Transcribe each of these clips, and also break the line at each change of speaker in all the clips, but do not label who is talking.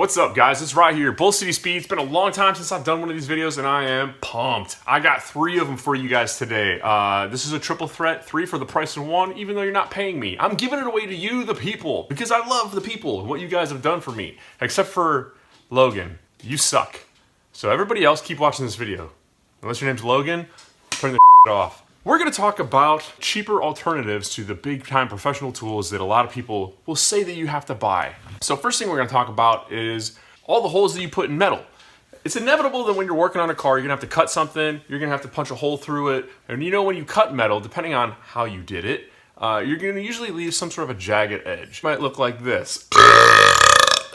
What's up, guys? It's Rye here, Bull City Speed. It's been a long time since I've done one of these videos, and I am pumped. I got 3 of them for you guys today. This is a triple threat, 3 for the price of 1, even though you're not paying me. I'm giving it away to you, the people, because I love the people and what you guys have done for me. Except for Logan. You suck. So everybody else, keep watching this video. Unless your name's Logan, turn the off. We're going to talk about cheaper alternatives to the big-time professional tools that a lot of people will say that you have to buy. So first thing we're going to talk about is all the holes that you put in metal. It's inevitable that when you're working on a car, you're going to have to cut something, you're going to have to punch a hole through it, and you know when you cut metal, depending on how you did it, you're going to usually leave some sort of a jagged edge. It might look like this.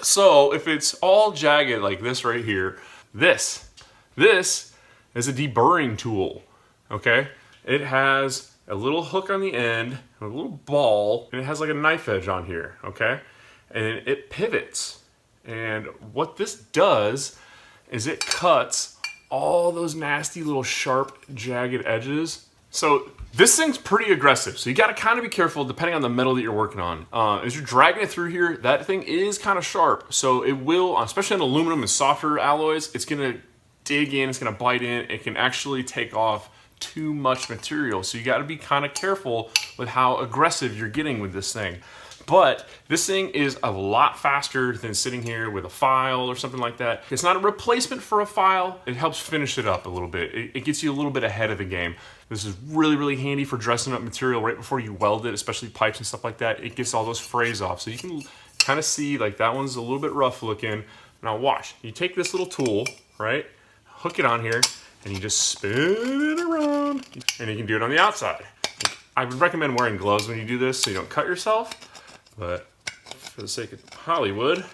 So if it's all jagged like this right here, this is a deburring tool, okay? It has a little hook on the end, a little ball, and it has like a knife edge on here, okay? And it pivots. And what this does is it cuts all those nasty little sharp, jagged edges. So this thing's pretty aggressive. So you gotta kind of be careful depending on the metal that you're working on. As you're dragging it through here, that thing is kind of sharp. So it will, especially on aluminum and softer alloys, it's gonna dig in, it's gonna bite in, it can actually take off too much material. So you got to be kind of careful with how aggressive you're getting with this thing. But this thing is a lot faster than sitting here with a file or something like that. It's not a replacement for a file. It helps finish it up a little bit. It gets you a little bit ahead of the game. This is really, really handy for dressing up material right before you weld it, especially pipes and stuff like that. It gets all those frays off. So you can kind of see like that one's a little bit rough looking. Now watch, you take this little tool, right? Hook it on here, and you just spin it around, and you can do it on the outside. I would recommend wearing gloves when you do this so you don't cut yourself, but for the sake of Hollywood,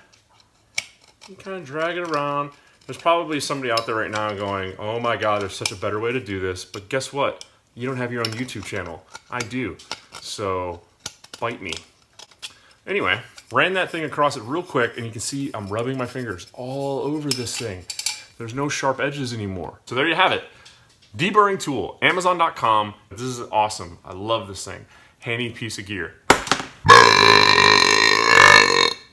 you kind of drag it around. There's probably somebody out there right now going, oh my God, there's such a better way to do this, but guess what? You don't have your own YouTube channel. I do, so bite me. Anyway, ran that thing across it real quick, and you can see I'm rubbing my fingers all over this thing. There's no sharp edges anymore. So there you have it. Deburring tool, Amazon.com. This is awesome. I love this thing. Handy piece of gear.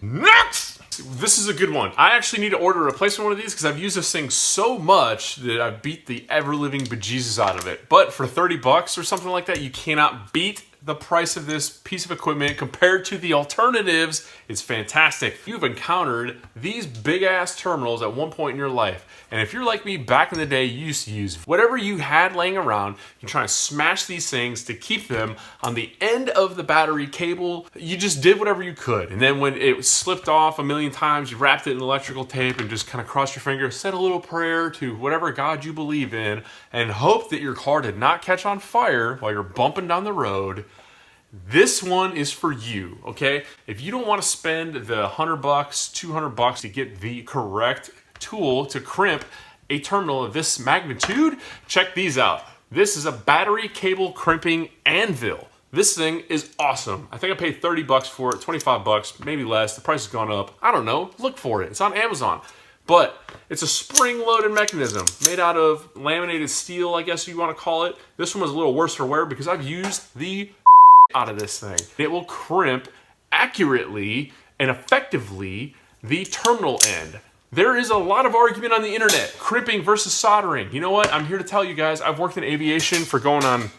Next! This is a good one. I actually need to order a replacement one of these because I've used this thing so much that I've beat the ever-living bejesus out of it. But for 30 bucks or something like that, you cannot beat the price of this piece of equipment compared to the alternatives. It's fantastic. You've encountered these big ass terminals at one point in your life. And if you're like me back in the day, you used to use whatever you had laying around. You're trying to smash these things to keep them on the end of the battery cable. You just did whatever you could. And then when it slipped off a million times, you wrapped it in electrical tape and just kind of crossed your fingers, said a little prayer to whatever God you believe in, and hope that your car did not catch on fire while you're bumping down the road. This one is for you, okay? If you don't want to spend the $100, $200 to get the correct tool to crimp a terminal of this magnitude, check these out. This is a battery cable crimping anvil. This thing is awesome. I think I paid 30 bucks for it, 25 bucks, maybe less. The price has gone up. I don't know. Look for it. It's on Amazon. But it's a spring-loaded mechanism made out of laminated steel, I guess you want to call it. This one was a little worse for wear because I've used the out of this thing. It will crimp accurately and effectively the terminal end. There is a lot of argument on the internet, crimping versus soldering. You know what? I'm here to tell you guys, I've worked in aviation for going on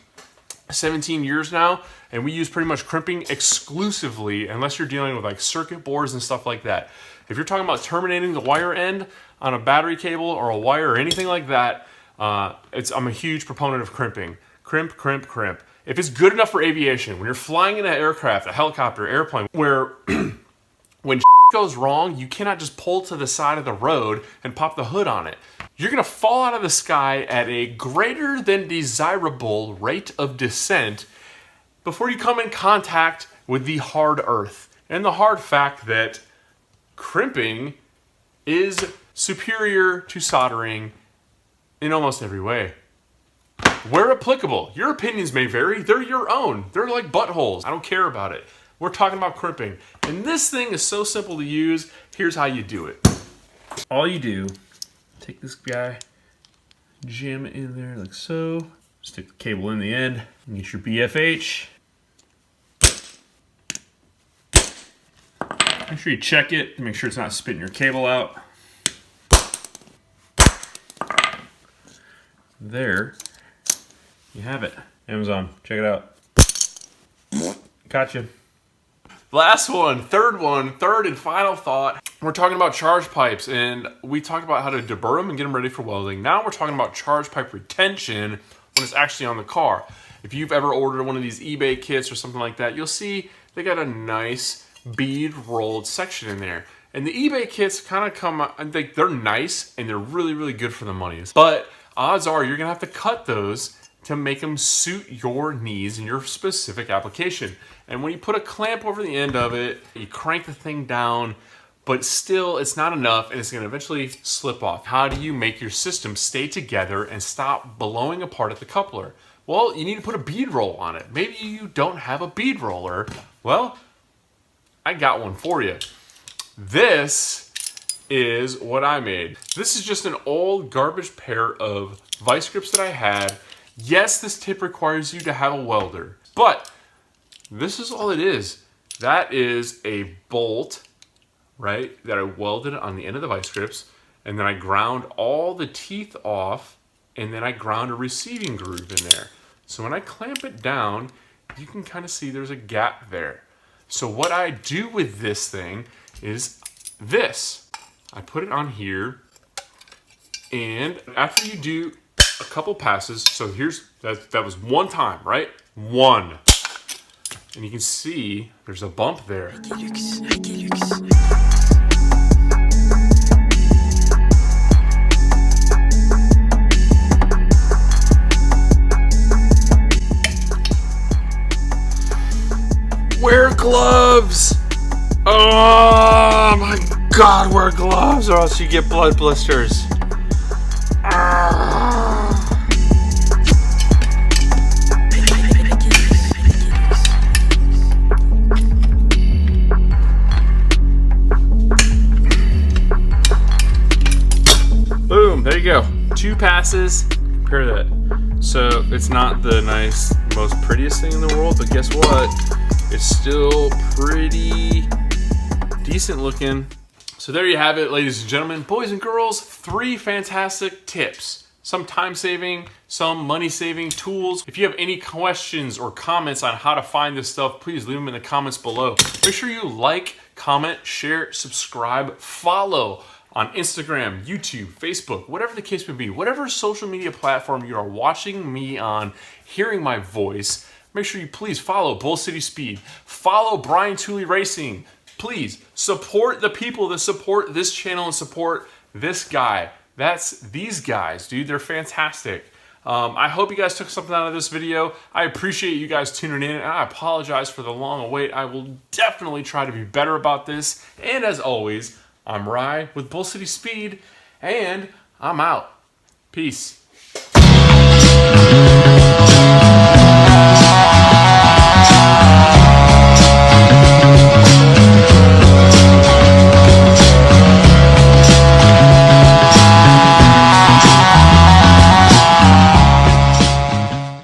17 years now, and we use pretty much crimping exclusively unless you're dealing with like circuit boards and stuff like that. If you're talking about terminating the wire end on a battery cable or a wire or anything like that, I'm a huge proponent of crimping. Crimp, crimp, crimp. If it's good enough for aviation, when you're flying in an aircraft, a helicopter, airplane, where when goes wrong, you cannot just pull to the side of the road and pop the hood on it. You're gonna fall out of the sky at a greater than desirable rate of descent before you come in contact with the hard earth. And the hard fact that crimping is superior to soldering in almost every way. Where applicable, your opinions may vary. They're your own. They're like buttholes. I don't care about it. We're talking about crimping. And this thing is so simple to use. Here's how you do it. All you do, take this guy, jam it in there like so. Stick the cable in the end. And get your BFH. Make sure you check it to make sure it's not spitting your cable out. There you have it. Amazon, check it out. Gotcha. Last one, third and final thought. We're talking about charge pipes, and we talked about how to deburr them and get them ready for welding. Now we're talking about charge pipe retention when it's actually on the car. If you've ever ordered one of these eBay kits or something like that, you'll see they got a nice bead rolled section in there. And the eBay kits kind of come, I think they're nice and they're really, really good for the money. But odds are you're gonna have to cut those to make them suit your needs and your specific application. And when you put a clamp over the end of it, you crank the thing down, but still it's not enough and it's gonna eventually slip off. How do you make your system stay together and stop blowing apart at the coupler? Well, you need to put a bead roll on it. Maybe you don't have a bead roller. Well, I got one for you. This is what I made. This is just an old garbage pair of vice grips that I had. Yes, this tip requires you to have a welder, but this is all it is. That is a bolt, right, that I welded on the end of the vice grips, and then I ground all the teeth off, and then I ground a receiving groove in there. So when I clamp it down, you can kind of see there's a gap there. So what I do with this thing is this. I put it on here, and after you do a couple passes, so that was one time, right? One. And you can see there's a bump there. Wear gloves! Oh my God, wear gloves or else you get blood blisters. Boom, there you go. 2 passes, compare that. So it's not the nice, most prettiest thing in the world, but guess what? It's still pretty decent looking. So there you have it, ladies and gentlemen, boys and girls, 3 fantastic tips. Some time-saving, some money-saving tools. If you have any questions or comments on how to find this stuff, please leave them in the comments below. Make sure you like, comment, share, subscribe, follow on Instagram, YouTube, Facebook, whatever the case may be, whatever social media platform you are watching me on, hearing my voice, make sure you please follow Bull City Speed, follow Brian Tooley Racing. Please support the people that support this channel and support this guy. That's these guys, dude. They're fantastic. I hope you guys took something out of this video. I appreciate you guys tuning in, and I apologize for the long wait. I will definitely try to be better about this. And as always, I'm Rye with Bull City Speed, and I'm out. Peace.